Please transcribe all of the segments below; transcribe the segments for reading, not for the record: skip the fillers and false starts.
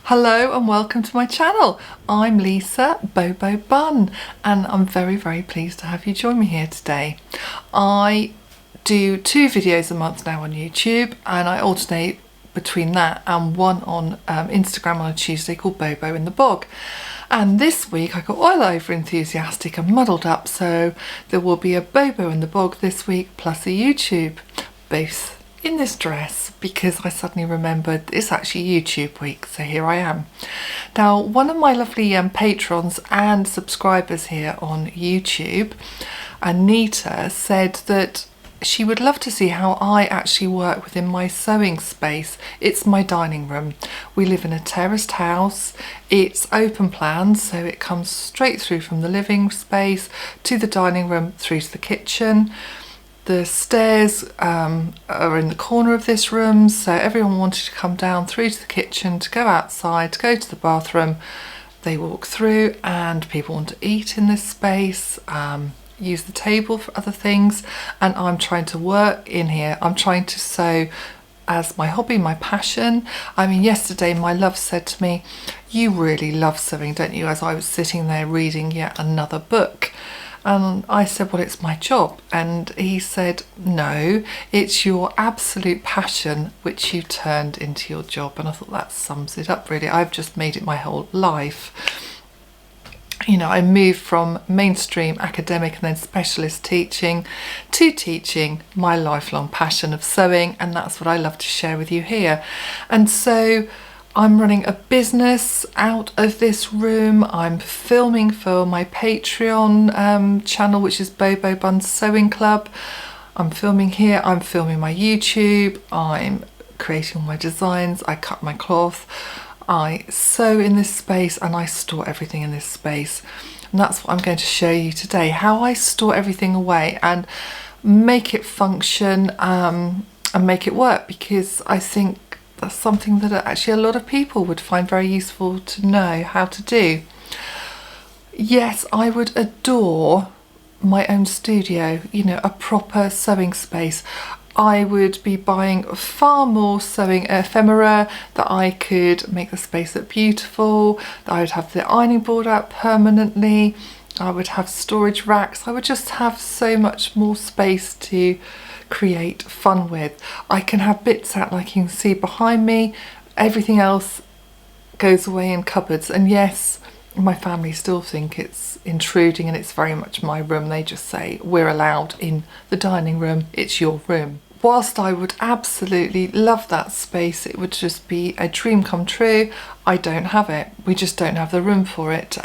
Hello and welcome to my channel. I'm Lisa Bobo Bun and I'm very pleased to have you join me here today. I do 2 videos a month now on YouTube and I alternate between that and one on Instagram on a Tuesday called Bobo in the Bog. And this week I got all over enthusiastic and muddled up, so there will be a Bobo in the Bog this week plus a YouTube, both in this dress because I suddenly remembered it's actually YouTube week, so here I am. Now, one of my lovely patrons and subscribers here on YouTube, Anita, said that she would love to see how I actually work within my sewing space. It's my dining room. We live in a terraced house. It's open plan, so it comes straight through from the living space to the dining room through to the kitchen. The stairs are in the corner of this room, so everyone wanted to come down through to the kitchen, to go outside, to go to the bathroom. They walk through and people want to eat in this space, use the table for other things, and I'm trying to work in here. I'm trying to sew as my hobby, my passion. I mean, yesterday my love said to me, "You really love sewing, don't you?" as I was sitting there reading yet another book. And I said, "Well, it's my job." And he said, "No, it's your absolute passion which you turned into your job." And I thought that sums it up really. I've just made it my whole life. You know, I moved from mainstream academic and then specialist teaching to teaching my lifelong passion of sewing, and that's what I love to share with you here. And so I'm running a business out of this room. I'm filming for my Patreon channel, which is Bobo Bun Sewing Club. I'm filming here. I'm filming my YouTube. I'm creating all my designs. I cut my cloth. I sew in this space and I store everything in this space. And that's what I'm going to show you today, how I store everything away and make it function and make it work, because I think that's something that actually a lot of people would find very useful to know how to do. Yes, I would adore my own studio, you know, a proper sewing space. I would be buying far more sewing ephemera, that I could make the space look beautiful, that I would have the ironing board out permanently, I would have storage racks. I would just have so much more space to create fun with. I can have bits out like you can see behind me. Everything else goes away in cupboards, and yes, my family still think it's intruding and it's very much my room. They just say, "We're allowed in the dining room, it's your room." Whilst I would absolutely love that space, it would just be a dream come true. I don't have it. We just don't have the room for it.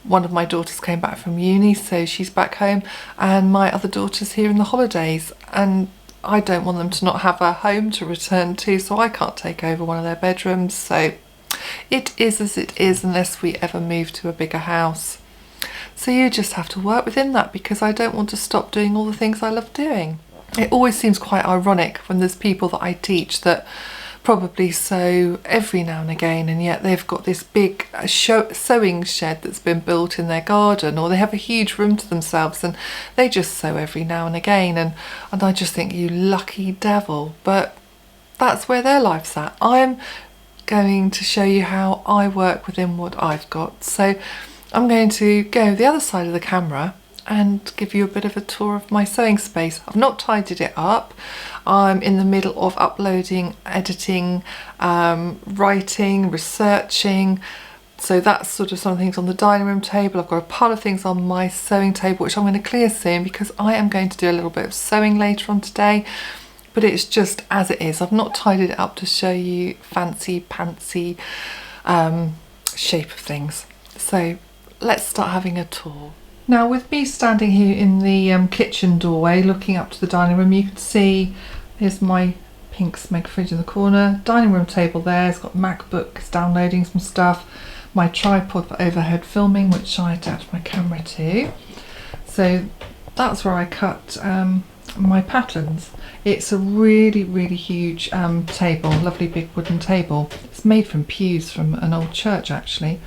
One of my daughters came back from uni, so she's back home, and my other daughter's here in the holidays, and I don't want them to not have a home to return to, so I can't take over one of their bedrooms. So it is as it is unless we ever move to a bigger house. So you just have to work within that, because I don't want to stop doing all the things I love doing. It always seems quite ironic when there's people that I teach that probably sew every now and again, and yet they've got this big sewing shed that's been built in their garden, or they have a huge room to themselves and they just sew every now and again, and I just think, you lucky devil. But that's where their life's at. I'm going to show you how I work within what I've got. So I'm going to go the other side of the camera and give you a bit of a tour of my sewing space. I've not tidied it up. I'm in the middle of uploading, editing, writing, researching. So that's sort of some things on the dining room table. I've got a pile of things on my sewing table, which I'm going to clear soon because I am going to do a little bit of sewing later on today. But it's just as it is. I've not tidied it up to show you fancy pantsy shape of things. So let's start having a tour. Now, with me standing here in the kitchen doorway looking up to the dining room, you can see here's my pink Smeg fridge in the corner, dining room table there, it's got MacBooks downloading some stuff, my tripod for overhead filming, which I attach my camera to. So that's where I cut my patterns. It's a really huge table, lovely big wooden table. It's made from pews from an old church actually.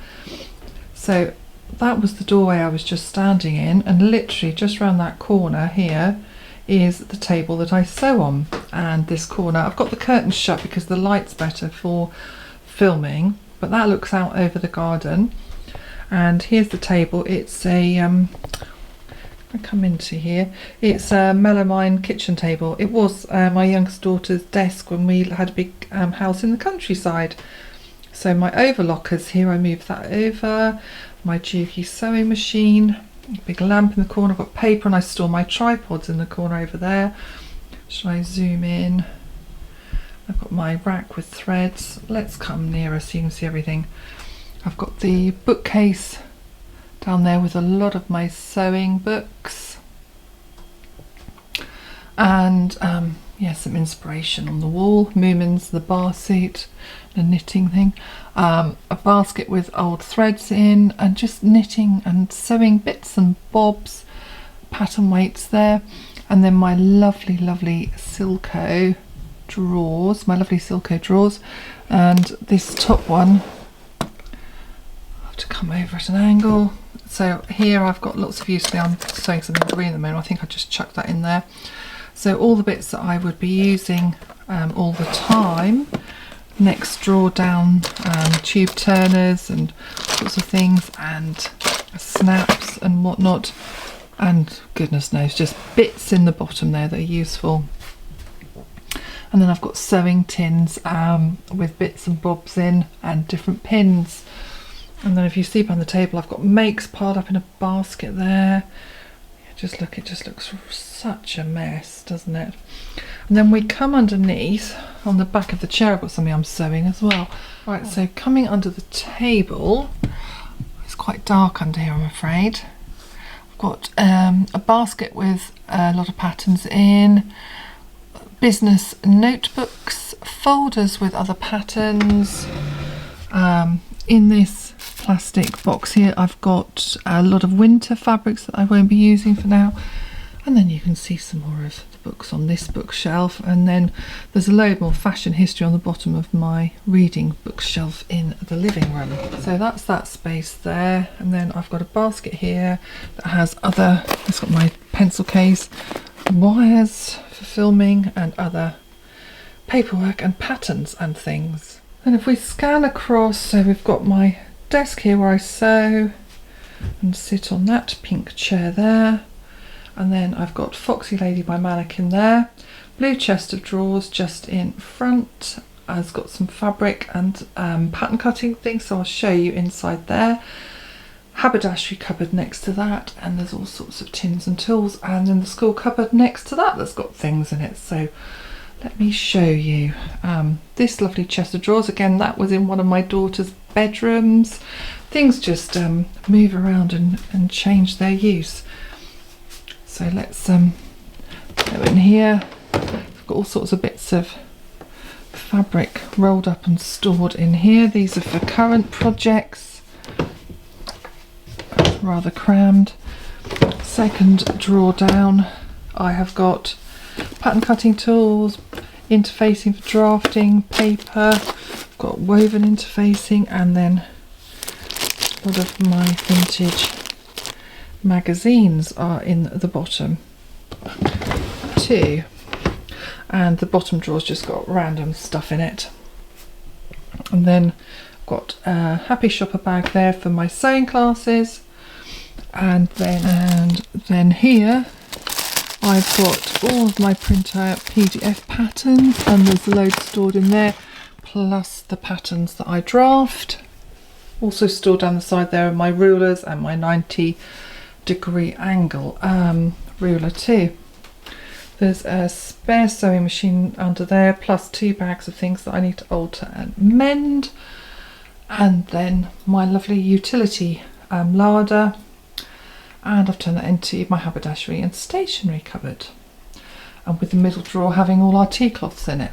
So that was the doorway I was just standing in, and literally just around that corner here is the table that I sew on. And this corner, I've got the curtains shut because the light's better for filming, but that looks out over the garden. And here's the table. It's a I come into here, it's a melamine kitchen table. It was my youngest daughter's desk when we had a big house in the countryside. So my overlockers here, I moved that over. My Juki sewing machine, big lamp in the corner. I've got paper, and I store my tripods in the corner over there. Shall I zoom in? I've got my rack with threads. Let's come nearer so you can see everything. I've got the bookcase down there with a lot of my sewing books, and yeah, some inspiration on the wall. Moomin's the bar seat, the knitting thing, a basket with old threads in, and just knitting and sewing bits and bobs, pattern weights there. And then my lovely Silco drawers, and this top one, I have to come over at an angle. So here I've got lots of use. I'm sewing something green at the moment. I think I just chucked that in there. So all the bits that I would be using all the time. Next drawer down, tube turners and sorts of things, and snaps and whatnot. And goodness knows, just bits in the bottom there that are useful. And then I've got sewing tins with bits and bobs in, and different pins. And then if you see behind the table, I've got makes piled up in a basket there. Just look, it just looks such a mess, doesn't it? And then we come underneath, on the back of the chair, I've got something I'm sewing as well. Right, so coming under the table, it's quite dark under here, I'm afraid. I've got a basket with a lot of patterns in, business notebooks, folders with other patterns. In this plastic box here, I've got a lot of winter fabrics that I won't be using for now. And then you can see some more of the books on this bookshelf. And then there's a load more fashion history on the bottom of my reading bookshelf in the living room. So that's that space there. And then I've got a basket here that has it's got my pencil case, wires for filming, and other paperwork and patterns and things. And if we scan across, so we've got my desk here where I sew and sit on that pink chair there. And then I've got Foxy Lady by Mannequin there. Blue chest of drawers just in front. It's got some fabric and pattern cutting things, so I'll show you inside there. Haberdashery cupboard next to that, and there's all sorts of tins and tools. And then the school cupboard next to that's got things in it. So let me show you this lovely chest of drawers. Again, that was in one of my daughter's bedrooms. Things just move around and change their use. So let's go in here. I've got all sorts of bits of fabric rolled up and stored in here. These are for current projects. Rather crammed. Second drawer down, I have got pattern cutting tools, interfacing for drafting, paper, I've got woven interfacing, and then a lot of my vintage magazines are in the bottom too. And the bottom drawer's just got random stuff in it. And then I've got a Happy Shopper bag there for my sewing classes. And then here I've got all of my printout PDF patterns, and there's loads stored in there, plus the patterns that I draft. Also stored down the side there are my rulers and my 90-degree angle ruler too. There's a spare sewing machine under there, plus 2 bags of things that I need to alter and mend. And then my lovely utility larder. And I've turned that into my haberdashery and stationery cupboard, and with the middle drawer having all our tea cloths in it.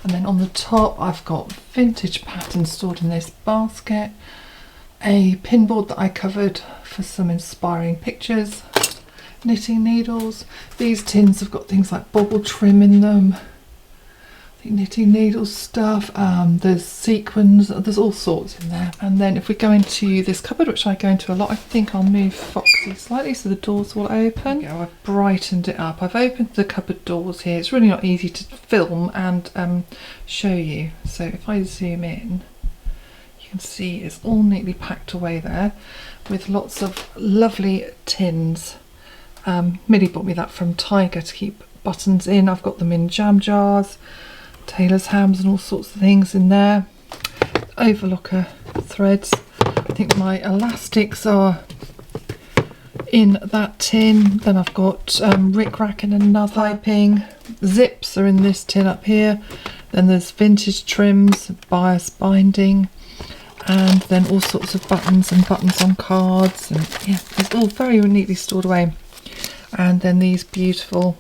And then on the top I've got vintage patterns stored in this basket, a pinboard that I covered for some inspiring pictures, knitting needles. These tins have got things like Bobo trim in them, I think knitting needles stuff, there's sequins, there's all sorts in there. And then if we go into this cupboard, which I go into a lot, I think I'll move Foxy slightly so the doors will open. There we go, I've brightened it up. I've opened the cupboard doors here. It's really not easy to film and show you. So if I zoom in, you You can see it's all neatly packed away there with lots of lovely tins. Millie bought me that from Tiger to keep buttons in. I've got them in jam jars, tailor's hams and all sorts of things in there. Overlocker threads. I think my elastics are in that tin. Then I've got rickrack in another. Piping. Zips are in this tin up here. Then there's vintage trims, bias binding, and then all sorts of buttons and buttons on cards, and yeah, it's all very neatly stored away. And then these beautiful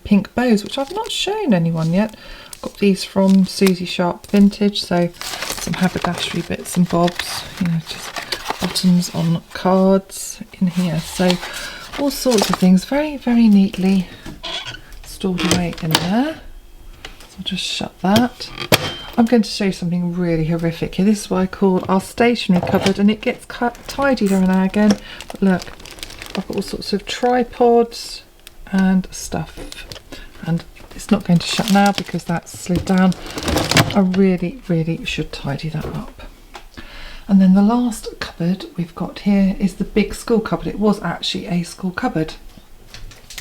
pink bows, which I've not shown anyone yet. I've got these from Susie Sharp Vintage, so some haberdashery bits and bobs, you know, just buttons on cards in here. So all sorts of things, very, very neatly stored away in there. So I'll just shut that. I'm going to show you something really horrific here. This is what I call our stationery cupboard, and it gets tidied every now and again. But look, I've got all sorts of tripods and stuff, and it's not going to shut now because that's slid down. I really, really should tidy that up. And then the last cupboard we've got here is the big school cupboard. It was actually a school cupboard.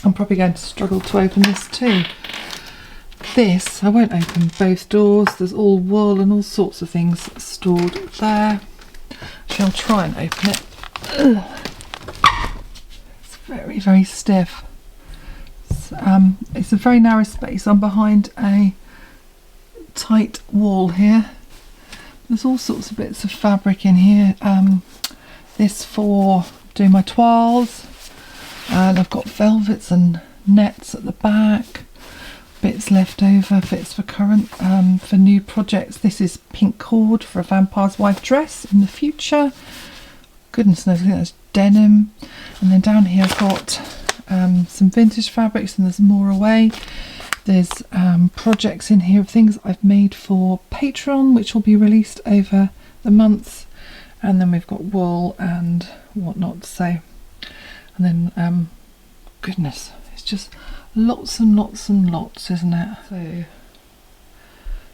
I'm probably going to struggle to open this too. This, I won't open both doors. There's all wool and all sorts of things stored there. Actually, I'll try and open it. Ugh. It's very, very stiff. It's a very narrow space. I'm behind a tight wall here. There's all sorts of bits of fabric in here. This for doing my toiles, and I've got velvets and nets at the back. Bits left over, bits for current, for new projects. This is pink cord for a vampire's wife dress in the future. Goodness knows, I think that's denim. And then down here I've got some vintage fabrics, and there's more away. There's projects in here of things I've made for Patreon, which will be released over the months. And then we've got wool and whatnot. So, and then goodness, it's just lots and lots and lots, isn't it?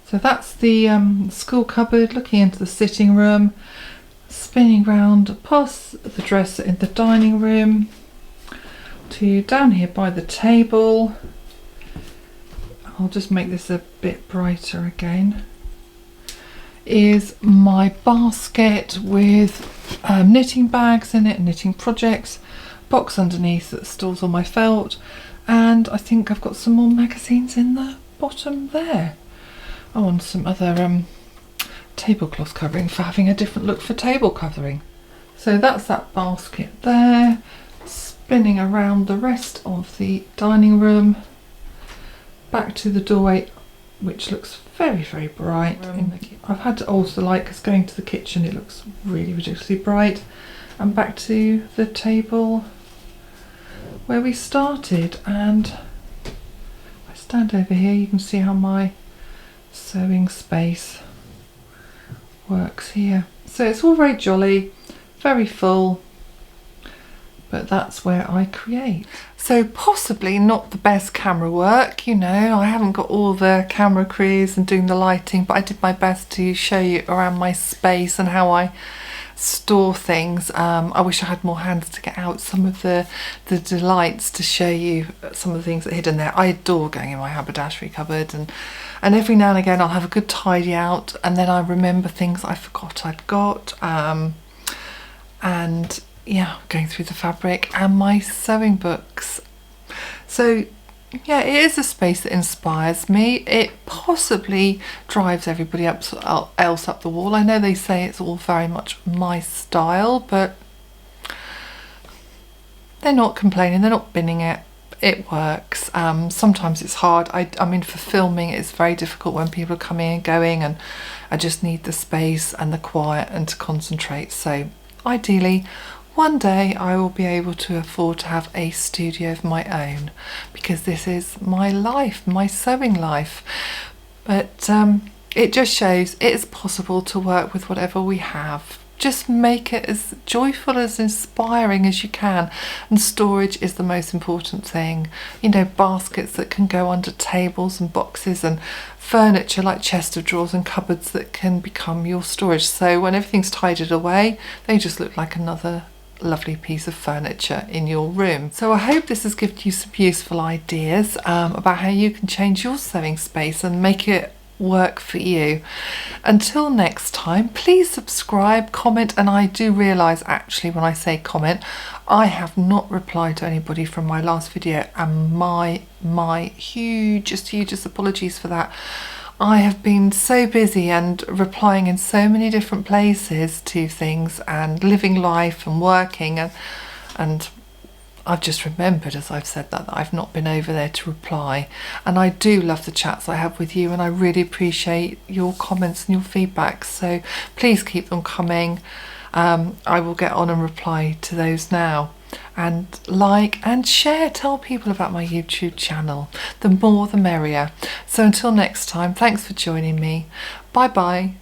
So that's the school cupboard. Looking into the sitting room, spinning round past the dresser in the dining room to down here by the table. I'll just make this a bit brighter again. Is my basket with knitting bags in it, knitting projects, box underneath that stores all my felt, and I think I've got some more magazines in the bottom there. Oh, and some other tablecloth covering for having a different look for table covering. So that's that basket there. Spinning around the rest of the dining room, back to the doorway, which looks very, very bright. I've had to alter the light because going to the kitchen it looks really ridiculously bright. And back to the table where we started, and if I stand over here you can see how my sewing space works here. So it's all very jolly, very full, but that's where I create. So possibly not the best camera work, you know, I haven't got all the camera crews and doing the lighting, but I did my best to show you around my space and how I store things. I wish I had more hands to get out some of the delights to show you some of the things that are hidden there. I adore going in my haberdashery cupboard, and every now and again I'll have a good tidy out, and then I remember things I forgot I'd got, and yeah, going through the fabric and my sewing books. So yeah, it is a space that inspires me. It possibly drives everybody else up the wall. I know they say it's all very much my style, but they're not complaining, they're not binning it. It works. Sometimes it's hard. I mean, for filming it's very difficult when people are coming and going, and I just need the space and the quiet and to concentrate. So ideally one day I will be able to afford to have a studio of my own, because this is my life, my sewing life. But it just shows it's possible to work with whatever we have. just make it as joyful, as inspiring as you can. And storage is the most important thing. You know, baskets that can go under tables and boxes, and furniture like chest of drawers and cupboards that can become your storage. So when everything's tidied away, they just look like another lovely piece of furniture in your room. So I hope this has given you some useful ideas about how you can change your sewing space and make it work for you. Until next time, please subscribe, comment, and I do realise actually when I say comment, I have not replied to anybody from my last video, and my hugest apologies for that. I have been so busy and replying in so many different places to things and living life and working, and I've just remembered as I've said that I've not been over there to reply. And I do love the chats I have with you, and I really appreciate your comments and your feedback, so please keep them coming. I will get on and reply to those now. And like and share, tell people about my YouTube channel. The more the merrier. So until next time, thanks for joining me. Bye bye.